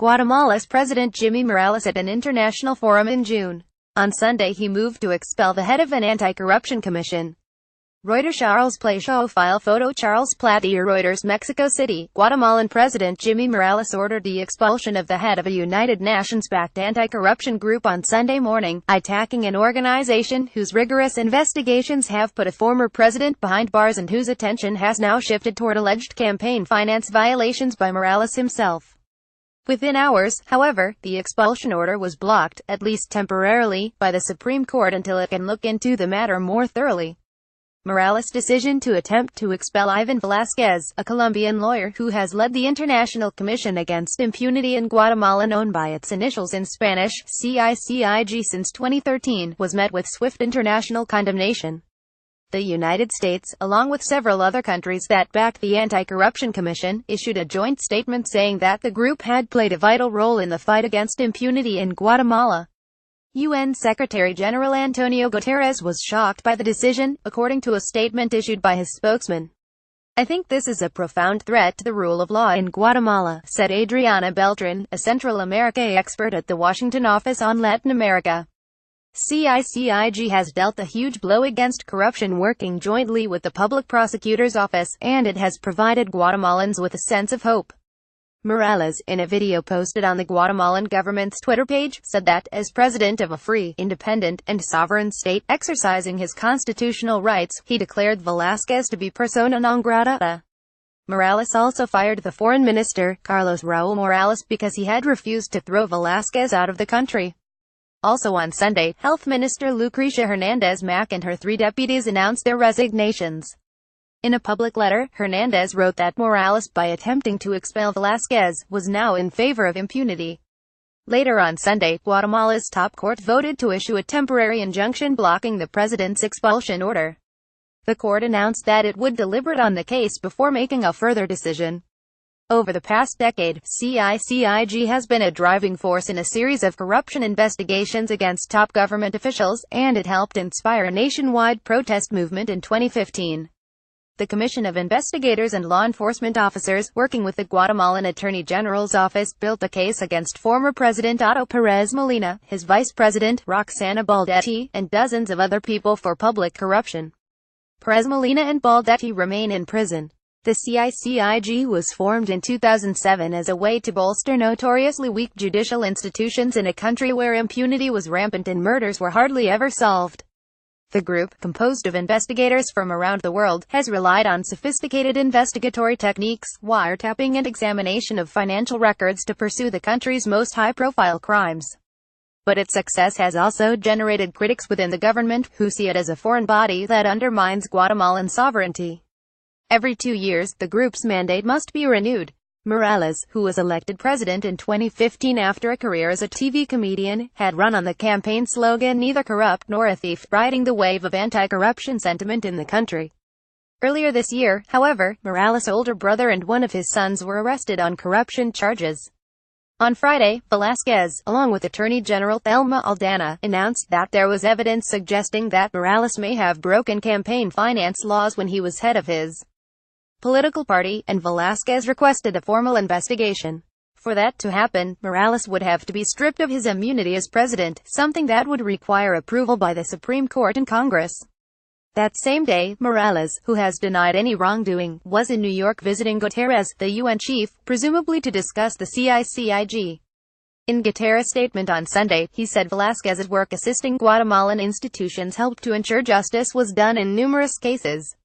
Guatemala's President Jimmy Morales at an international forum in June. On Sunday he moved to expel the head of an anti-corruption commission. Reuters. Charles Play show file photo. Charles Platy. Reuters. Mexico City, Guatemalan President Jimmy Morales ordered the expulsion of the head of a United Nations-backed anti-corruption group on Sunday morning, attacking an organization whose rigorous investigations have put a former president behind bars and whose attention has now shifted toward alleged campaign finance violations by Morales himself. Within hours, however, the expulsion order was blocked, at least temporarily, by the Supreme Court until it can look into the matter more thoroughly. Morales' decision to attempt to expel Ivan Velázquez, a Colombian lawyer who has led the International Commission Against Impunity in Guatemala, known by its initials in Spanish, CICIG, since 2013, was met with swift international condemnation. The United States, along with several other countries that back the Anti-Corruption Commission, issued a joint statement saying that the group had played a vital role in the fight against impunity in Guatemala. UN Secretary-General Antonio Guterres was shocked by the decision, according to a statement issued by his spokesman. "I think this is a profound threat to the rule of law in Guatemala," said Adriana Beltran, a Central America expert at the Washington office on Latin America. CICIG has dealt a huge blow against corruption, working jointly with the Public Prosecutor's Office, and it has provided Guatemalans with a sense of hope. Morales, in a video posted on the Guatemalan government's Twitter page, said that, as president of a free, independent, and sovereign state, exercising his constitutional rights, he declared Velázquez to be persona non grata. Morales also fired the foreign minister, Carlos Raúl Morales, because he had refused to throw Velázquez out of the country. Also on Sunday, Health Minister Lucrecia Hernandez Mack and her 3 deputies announced their resignations. In a public letter, Hernandez wrote that Morales, by attempting to expel Velázquez, was now in favor of impunity. Later on Sunday, Guatemala's top court voted to issue a temporary injunction blocking the president's expulsion order. The court announced that it would deliberate on the case before making a further decision. Over the past decade, CICIG has been a driving force in a series of corruption investigations against top government officials, and it helped inspire a nationwide protest movement in 2015. The Commission of Investigators and Law Enforcement Officers, working with the Guatemalan Attorney General's office, built a case against former President Otto Pérez Molina, his vice president, Roxana Baldetti, and dozens of other people for public corruption. Pérez Molina and Baldetti remain in prison. The CICIG was formed in 2007 as a way to bolster notoriously weak judicial institutions in a country where impunity was rampant and murders were hardly ever solved. The group, composed of investigators from around the world, has relied on sophisticated investigatory techniques, wiretapping and examination of financial records to pursue the country's most high-profile crimes. But its success has also generated critics within the government, who see it as a foreign body that undermines Guatemalan sovereignty. Every 2 years, the group's mandate must be renewed. Morales, who was elected president in 2015 after a career as a TV comedian, had run on the campaign slogan "Neither corrupt nor a thief," riding the wave of anti-corruption sentiment in the country. Earlier this year, however, Morales' older brother and one of his sons were arrested on corruption charges. On Friday, Velázquez, along with Attorney General Thelma Aldana, announced that there was evidence suggesting that Morales may have broken campaign finance laws when he was head of his political party, and Velázquez requested a formal investigation. For that to happen, Morales would have to be stripped of his immunity as president, something that would require approval by the Supreme Court and Congress. That same day, Morales, who has denied any wrongdoing, was in New York visiting Guterres, the UN chief, presumably to discuss the CICIG. In Guterres' statement on Sunday, he said Velázquez's work assisting Guatemalan institutions helped to ensure justice was done in numerous cases.